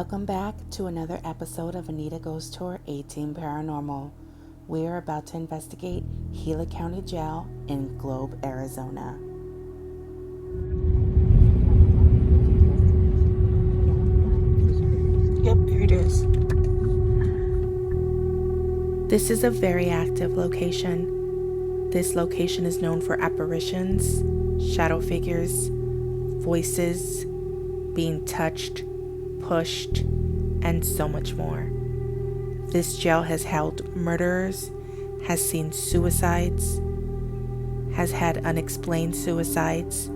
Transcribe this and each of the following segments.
Welcome back to another episode of Anita Goes Tour 18 Paranormal. We are about to investigate Gila County Jail in Globe, Arizona. Yep, here it is. This is a very active location. This location is known for apparitions, shadow figures, voices, being touched, pushed, and so much more. This jail has held murderers, has seen suicides, has had unexplained suicides,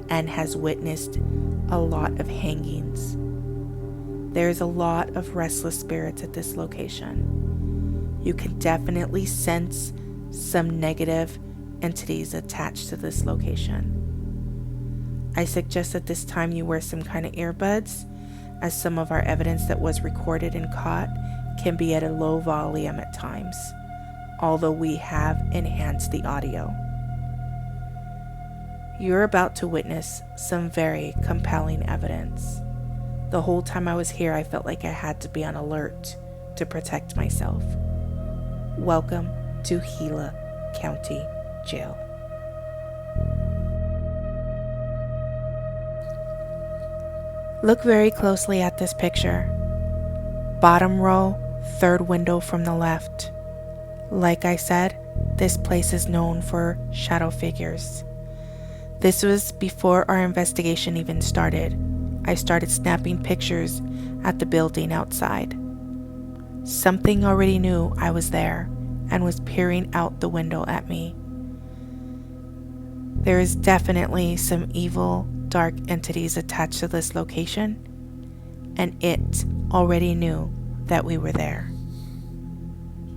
and has witnessed a lot of hangings. There is a lot of restless spirits at this location. You can definitely sense some negative entities attached to this location. I suggest at this time you wear some kind of earbuds, as some of our evidence that was recorded and caught can be at a low volume at times, although we have enhanced the audio. You're about to witness some very compelling evidence. The whole time I was here, I felt like I had to be on alert to protect myself. Welcome to Gila County Jail. Look very closely at this picture. Bottom row, third window from the left. Like I said, this place is known for shadow figures. This was before our investigation even started. I started snapping pictures at the building outside. Something already knew I was there and was peering out the window at me. There is definitely some evil, dark entities attached to this location, and it already knew that we were there.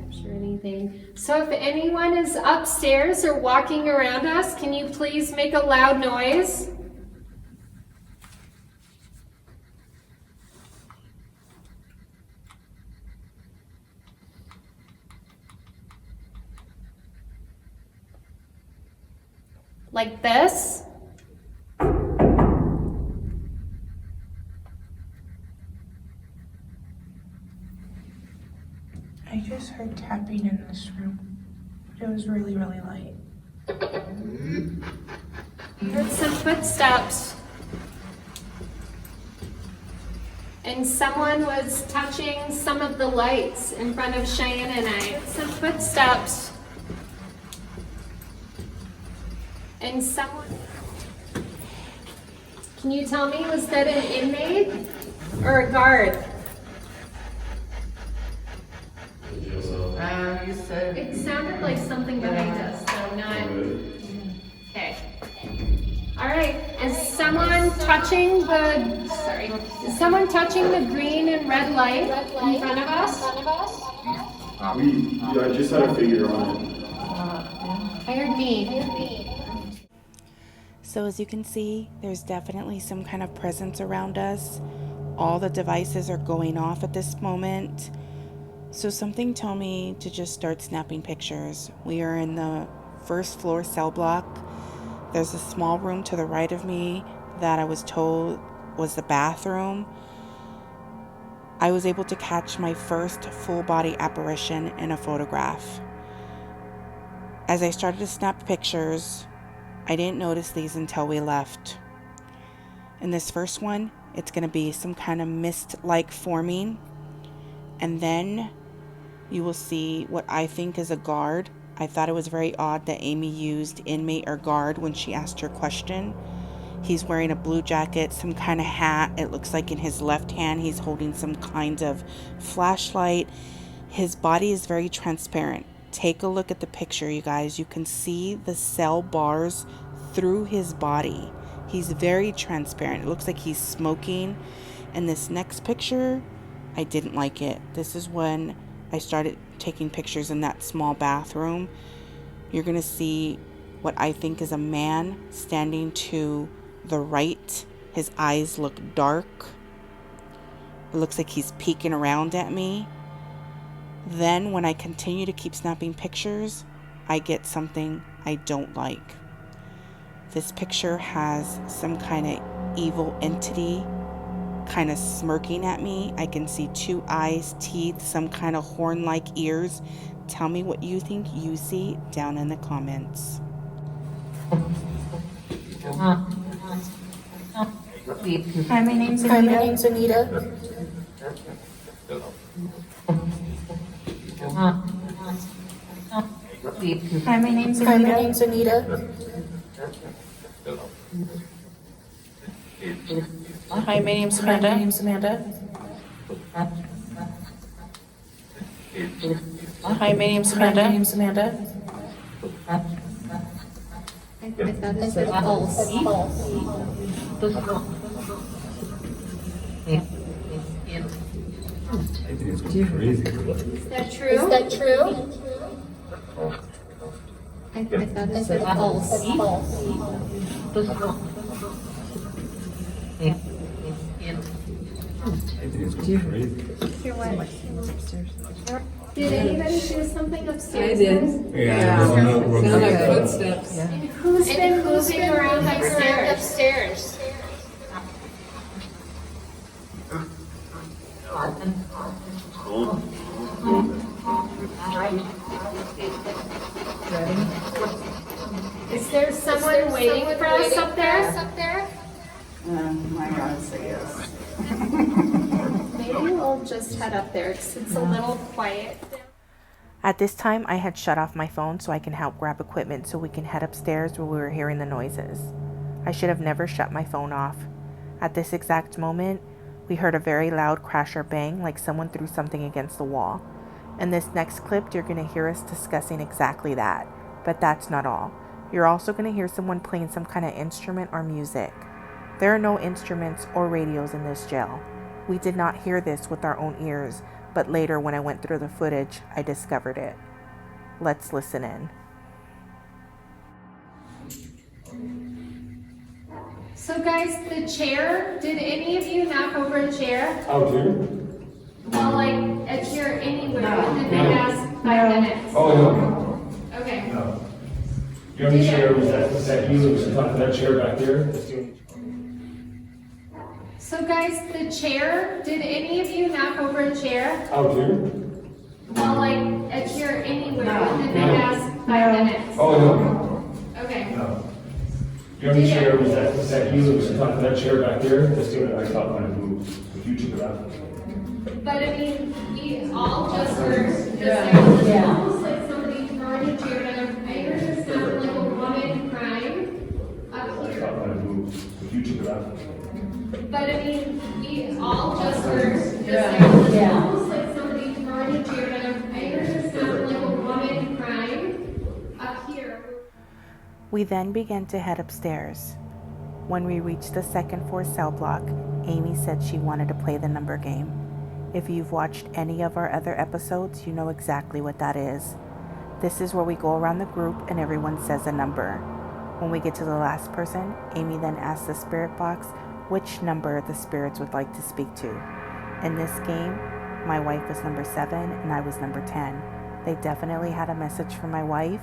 Capture anything. So if anyone is upstairs or walking around us, can you please make a loud noise? Like this. I just heard tapping in this room. It was really, really light. Heard some footsteps. And someone was touching some of the lights in front of Cheyenne and I. Heard some footsteps. And someone... Can you tell me, was that an inmate or a guard? It sounded like something behind us, so not... Okay. All right, is someone touching the... Sorry. Is someone touching the green and red light in front of us? I just had a figure on it. I heard me. So as you can see, there's definitely some kind of presence around us. All the devices are going off at this moment. So something told me to just start snapping pictures. We are in the first floor cell block. There's a small room to the right of me that I was told was the bathroom. I was able to catch my first full body apparition in a photograph. As I started to snap pictures, I didn't notice these until we left. In this first one, it's going to be some kind of mist-like forming. And then you will see what I think is a guard. I thought it was very odd that Amy used inmate or guard when she asked her question. He's wearing a blue jacket, some kind of hat. It looks like in his left hand he's holding some kind of flashlight. His body is very transparent. Take a look at the picture, you guys. You can see the cell bars through his body. He's very transparent. It looks like he's smoking. And this next picture, I didn't like it. This is when I started taking pictures in that small bathroom. You're going to see what I think is a man standing to the right. His eyes look dark. It looks like he's peeking around at me. Then when I continue to keep snapping pictures, I get something I don't like. This picture has some kind of evil entity kind of smirking at me. I can see 2 eyes, teeth, some kind of horn-like ears. Tell me what you think you see down in the comments. Hi, my name's Anita. Hi, my name's Anita. Hi, my name's Amanda. Hi, my name's Amanda. I thought it said pulse. Is that true? I thought it said pulse. Hear what? Did anybody hear something upstairs? I did. Yeah. Sound like footsteps. And who's been moving around upstairs? Is there someone waiting for us up there? My God, say yes. Maybe we'll just head up there because it's a little quiet. At this time, I had shut off my phone so I can help grab equipment so we can head upstairs where we were hearing the noises. I should have never shut my phone off. At this exact moment, we heard a very loud crash or bang like someone threw something against the wall. In this next clip, you're going to hear us discussing exactly that. But that's not all. You're also going to hear someone playing some kind of instrument or music. There are no instruments or radios in this jail. We did not hear this with our own ears, but later when I went through the footage, I discovered it. Let's listen in. So guys, the chair, did any of you knock over a chair? Out here? Well, like a chair anywhere within the past 5 minutes? Oh, no. Okay. No. The only chair was that Gila was in front of that chair back there. So guys, the chair, did any of you knock over a chair? Out here? Well, like a chair anywhere within the past 5 minutes? Oh, no. Okay. No. The only chair was that Gila was in front of that chair back there. That's the only I thought when I moved. If you took it out. But I mean, we all just heard it's almost like somebody throwing a chair down. I heard it sound like a woman crying up I here. thought when I moved. If you took it out. But I mean, we all just heard it's almost like somebody throwing a chair down. I heard it sound like a woman crying up here. We then began to head upstairs. When we reached the second floor cell block, Amy said she wanted to play the number game. If you've watched any of our other episodes, you know exactly what that is. This is where we go around the group and everyone says a number. When we get to the last person, Amy then asks the spirit box which number the spirits would like to speak to. In this game, my wife was number 7 and I was number 10. They definitely had a message from my wife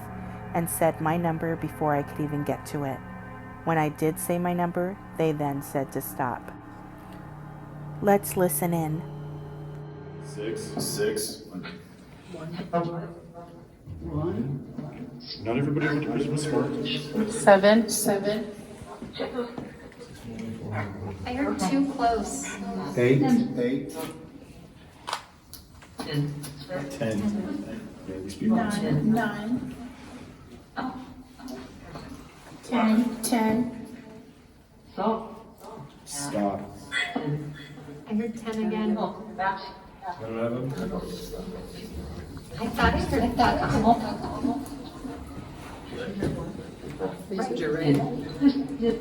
and said my number before I could even get to it. When I did say my number, they then said to stop. Let's listen in. 6. Not everybody went to Christmas for. 7. I heard too close. 8. 10. Yeah, these people. 9. 10. Stop. I heard 10 again. 11. I thought I heard that.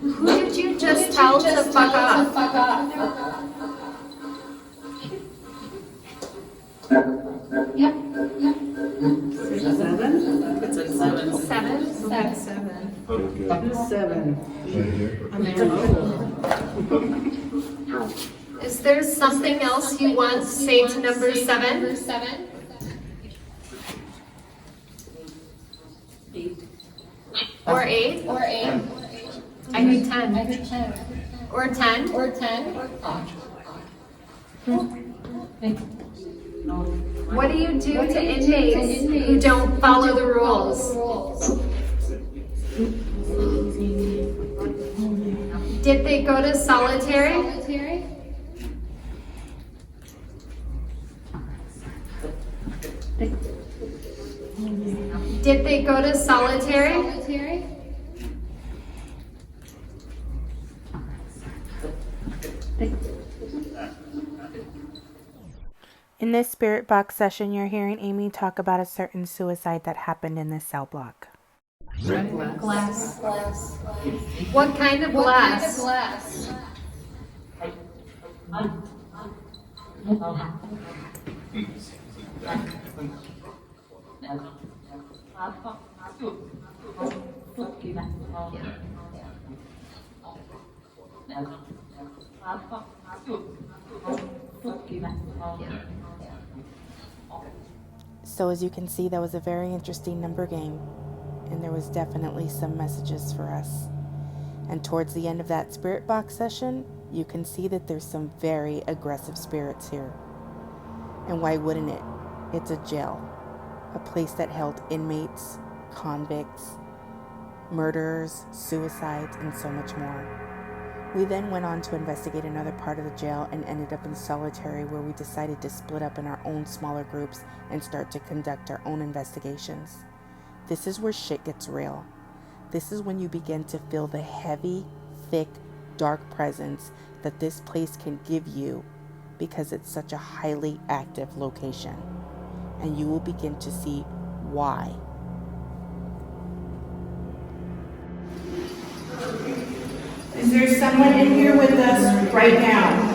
Who did you just tell to fuck off? Yep. 7? It's a 7. 7? Good. 7. Is there something else you want to say to number 7? 8. Or 8? I heard 10. Or 10? What do you do to inmates who don't follow the rules? Did they go to solitary? Did they go to solitary? In this spirit box session, you're hearing Amy talk about a certain suicide that happened in this cell block. Glass. What kind of glass? So as you can see, that was a very interesting number game, and there was definitely some messages for us. And towards the end of that spirit box session, you can see that there's some very aggressive spirits here. And why wouldn't it? It's a jail, a place that held inmates, convicts, murderers, suicides, and so much more. We then went on to investigate another part of the jail and ended up in solitary, where we decided to split up in our own smaller groups and start to conduct our own investigations. This is where shit gets real. This is when you begin to feel the heavy, thick, dark presence that this place can give you, because it's such a highly active location. And you will begin to see why. Is there someone in here with us right now?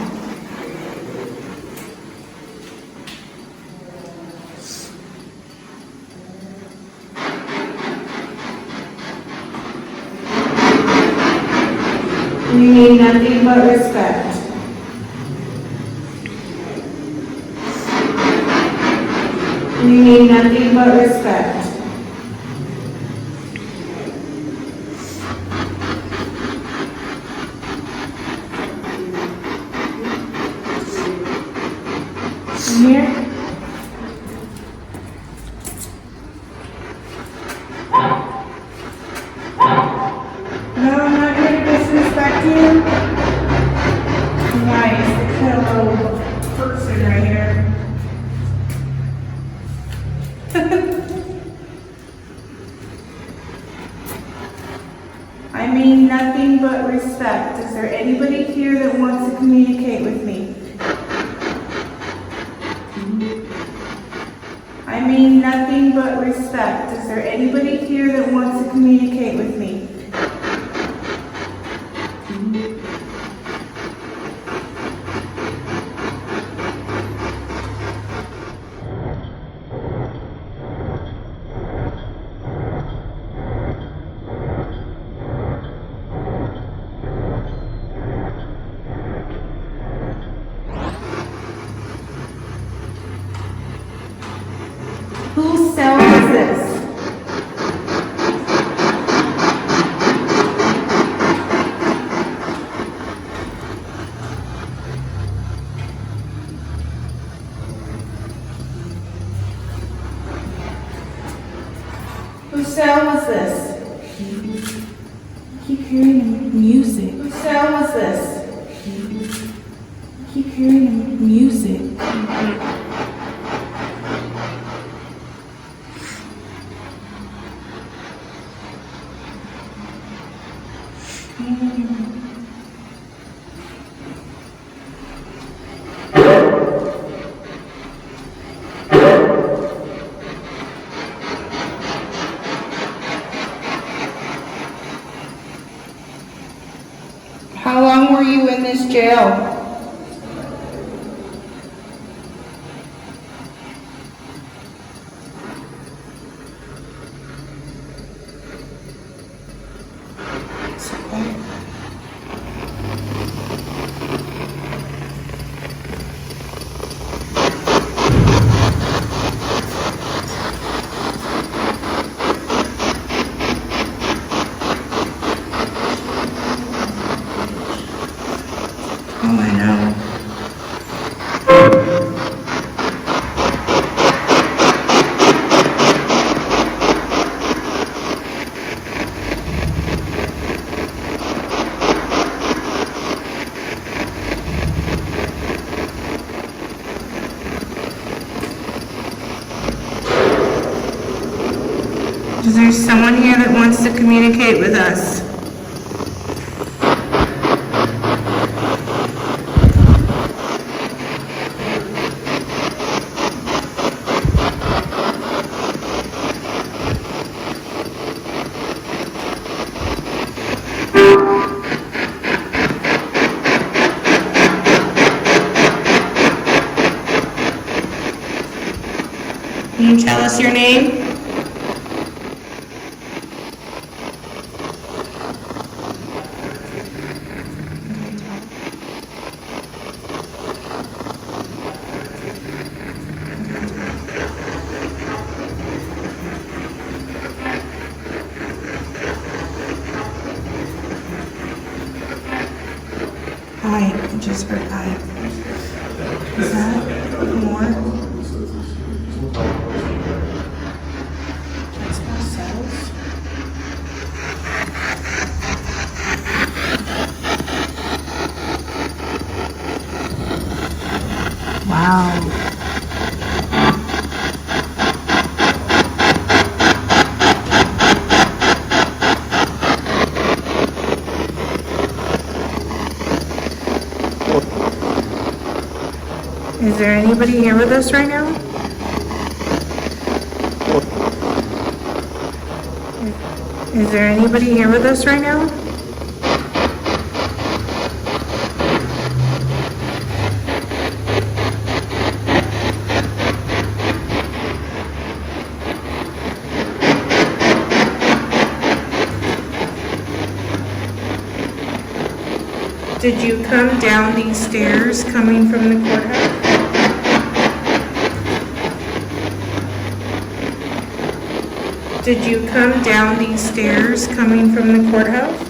You need nothing but respect. You need nothing but respect. In here? No, I'm not here to disrespect you. Nice, the little person right here. I mean nothing but respect. Is there anybody here that wants to communicate with me? I mean nothing but respect. Is there anybody here that wants to communicate with me? Whose cell is this? Whose cell was this? I keep hearing music. Whose cell was this? I keep hearing music. How long were you in this jail? Oh my Is there someone here that wants to communicate with us? Can you tell us your name? Hi, I just heard hi. Is that more? Wow. Is there anybody here with us right now? Is there anybody here with us right now? Did you come down these stairs coming from the courthouse? Did you come down these stairs coming from the courthouse?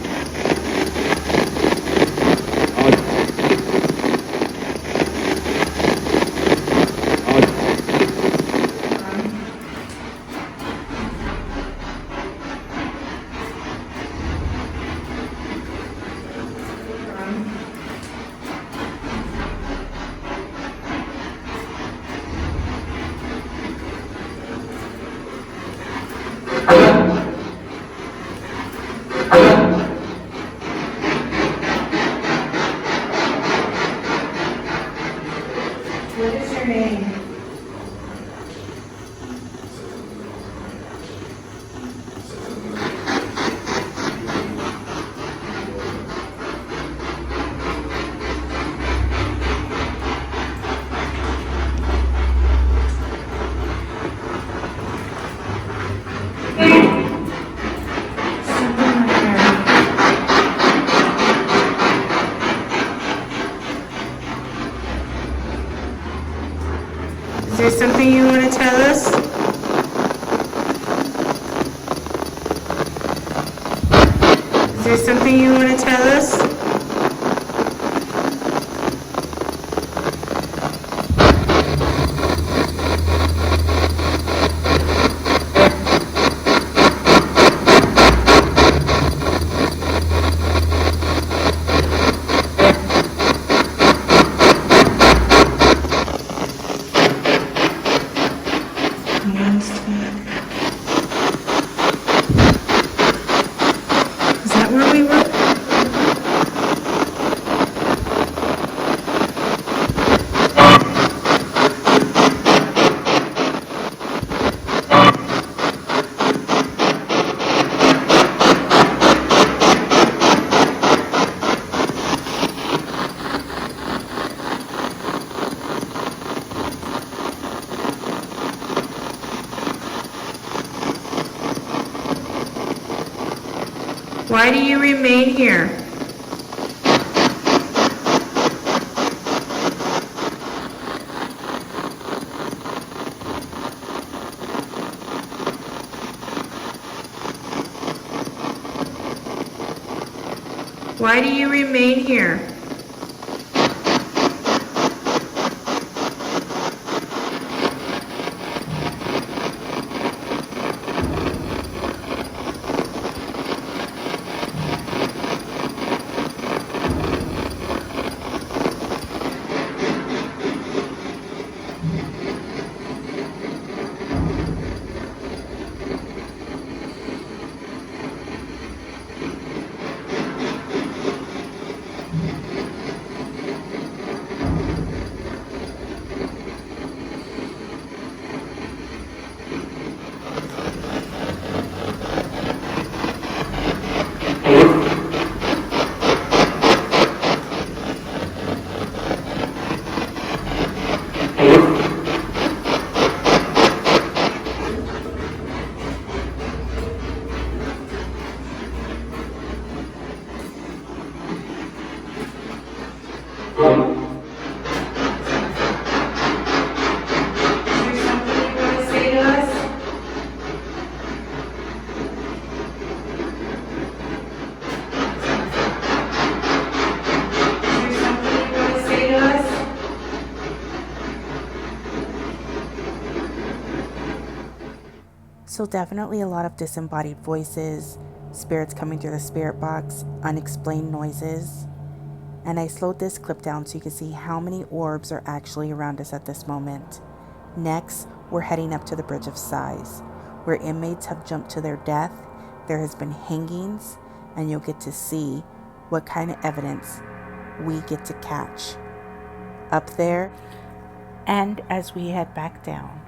What is your name? Is there something you want to tell us? Is there something you want to tell us? Is that where we were? Why do you remain here? Why do you remain here? So definitely a lot of disembodied voices, spirits coming through the spirit box, unexplained noises. And I slowed this clip down so you can see how many orbs are actually around us at this moment. Next, we're heading up to the Bridge of Sighs, where inmates have jumped to their death. There has been hangings, and you'll get to see what kind of evidence we get to catch up there and as we head back down.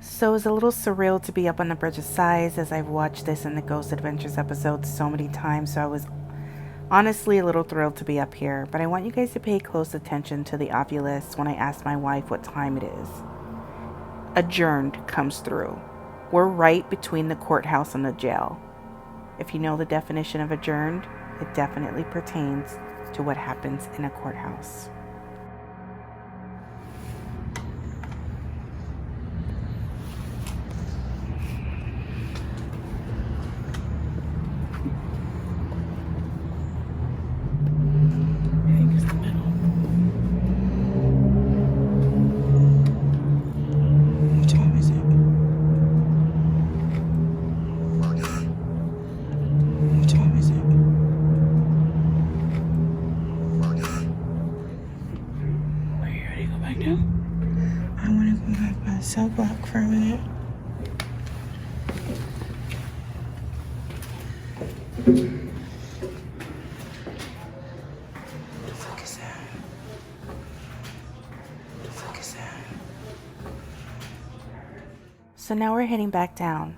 So it was a little surreal to be up on the Bridge of Sighs, as I've watched this in the Ghost Adventures episodes so many times, so I was honestly a little thrilled to be up here. But I want you guys to pay close attention to the obelisk when I asked my wife what time it is. Adjourned comes through. We're right between the courthouse and the jail. If you know the definition of adjourned, it definitely pertains to what happens in a courthouse. I want to go back by the cell block for a minute. The fuck is that? The fuck is that? So now we're heading back down.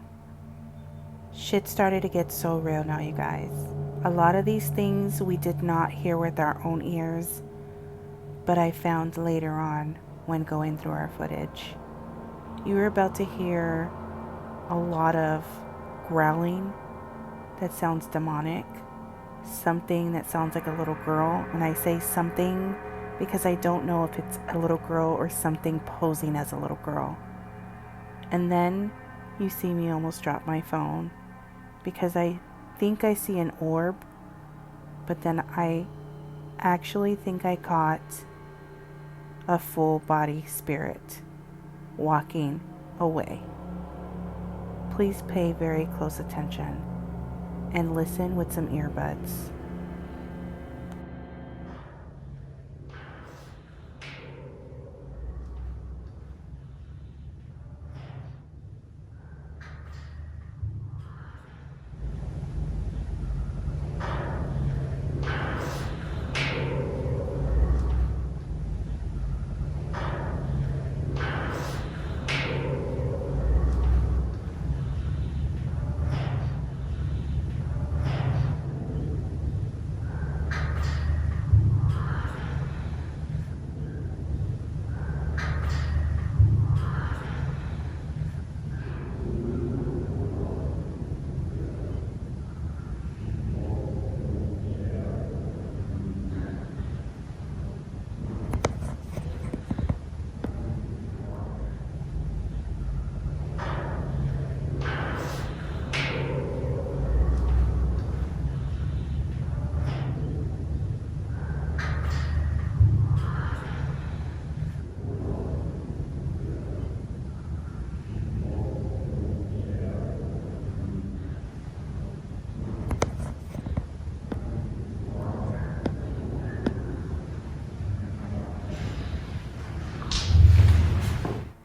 Shit started to get so real now, you guys. A lot of these things we did not hear with our own ears, but I found later on when going through our footage. You were about to hear a lot of growling that sounds demonic, something that sounds like a little girl, and I say something because I don't know if it's a little girl or something posing as a little girl. And then you see me almost drop my phone because I think I see an orb, but then I actually think I caught a full body spirit walking away. Please pay very close attention and listen with some earbuds.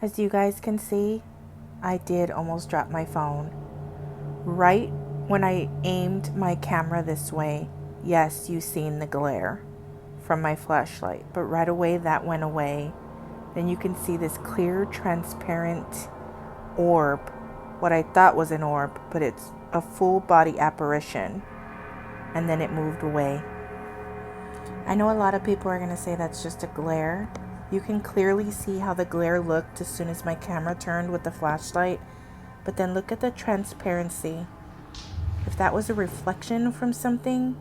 As you guys can see, I did almost drop my phone. Right when I aimed my camera this way, yes, you seen the glare from my flashlight, but right away that went away. Then you can see this clear, transparent orb, what I thought was an orb, but it's a full body apparition, and then it moved away. I know a lot of people are going to say that's just a glare. You can clearly see how the glare looked as soon as my camera turned with the flashlight, But then look at the transparency. If that was a reflection from something,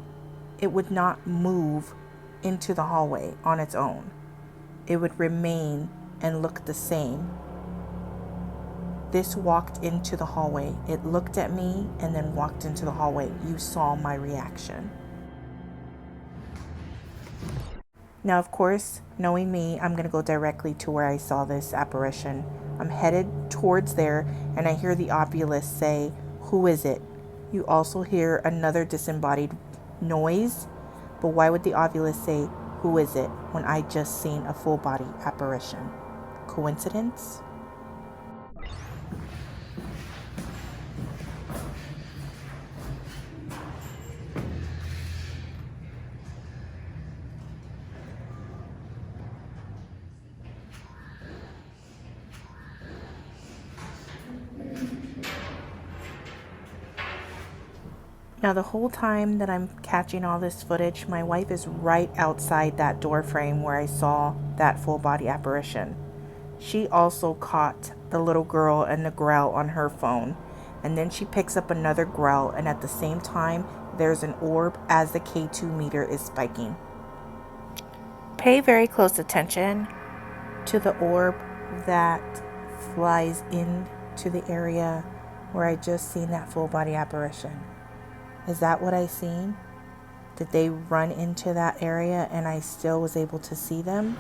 it would not move into the hallway on its own. It would remain and look the same. This walked into the hallway. It looked at me and then walked into the hallway. You saw my reaction. Now, of course, knowing me, I'm going to go directly to where I saw this apparition. I'm headed towards there, and I hear the obelisk say, "Who is it?" You also hear another disembodied noise, but why would the obelisk say, "Who is it?" when I just seen a full body apparition? Coincidence? Now, the whole time that I'm catching all this footage, my wife is right outside that door frame where I saw that full body apparition. She also caught the little girl and the growl on her phone. And then she picks up another growl, and at the same time, there's an orb as the K2 meter is spiking. Pay very close attention to the orb that flies into the area where I just seen that full body apparition. Is that what I seen? Did they run into that area and I still was able to see them?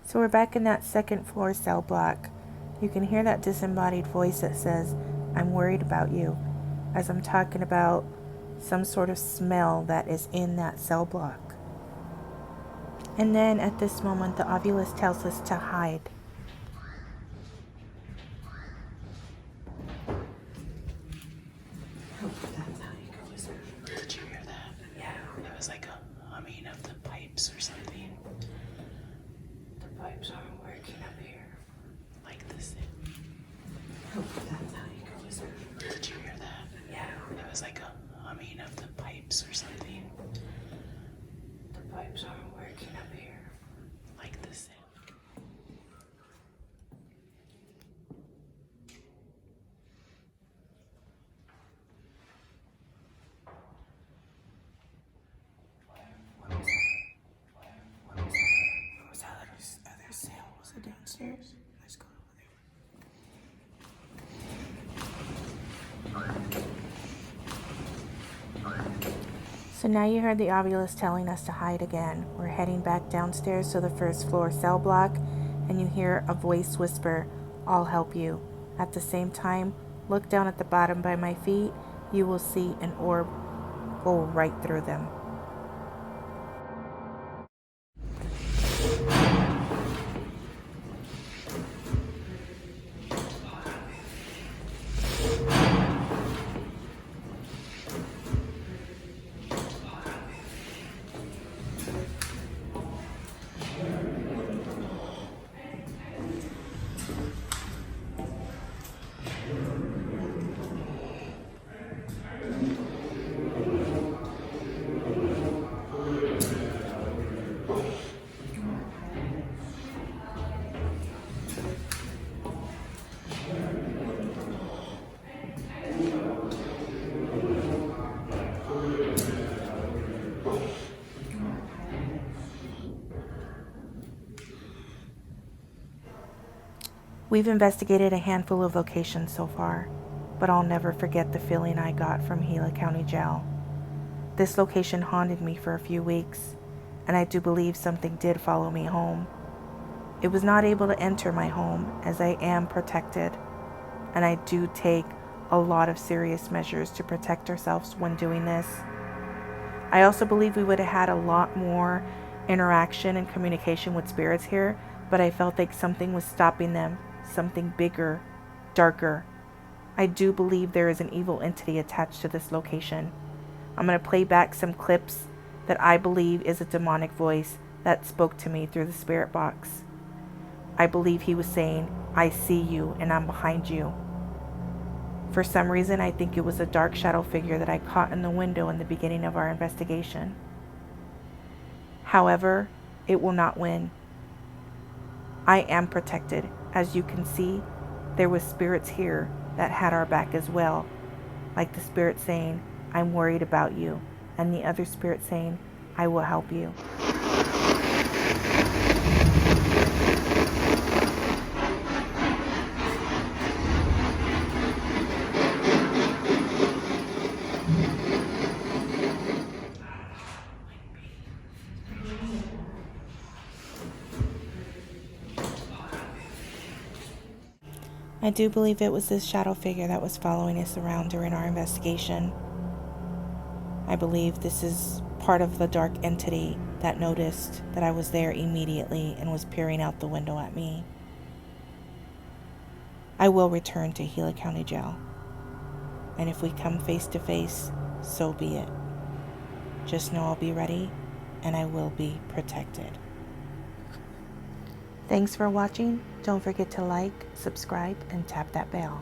So we're back in that second floor cell block. You can hear that disembodied voice that says, "I'm worried about you," as I'm talking about some sort of smell that is in that cell block. And then at this moment, the obelisk tells us to hide. Did you hear that? Yeah. It was like a humming of the pipes or something. The pipes aren't working up here. Like this. That's how you go, is it? Did you hear that? Yeah. It was like a humming of the pipes or something. The pipes aren't working up here. Like this. Other cell was it downstairs? Let's go over there. So now you heard the obelisk telling us to hide again. We're heading back downstairs to the first floor cell block, and you hear a voice whisper, "I'll help you." At the same time, look down at the bottom by my feet. You will see an orb go right through them. We've investigated a handful of locations so far, but I'll never forget the feeling I got from Gila County Jail. This location haunted me for a few weeks, and I do believe something did follow me home. It was not able to enter my home as I am protected, and I do take a lot of serious measures to protect ourselves when doing this. I also believe we would have had a lot more interaction and communication with spirits here, but I felt like something was stopping them, something bigger, darker. I do believe there is an evil entity attached to this location. I'm going to play back some clips that I believe is a demonic voice that spoke to me through the spirit box. I believe he was saying, "I see you and I'm behind you." For some reason, I think it was a dark shadow figure that I caught in the window in the beginning of our investigation. However, it will not win. I am protected. As you can see, there was spirits here that had our back as well. Like the spirit saying, "I'm worried about you," and the other spirit saying, "I will help you." I do believe it was this shadow figure that was following us around during our investigation. I believe this is part of the dark entity that noticed that I was there immediately and was peering out the window at me. I will return to Gila County Jail, and if we come face to face, so be it. Just know I'll be ready and I will be protected. Thanks for watching. Don't forget to like, subscribe, and tap that bell.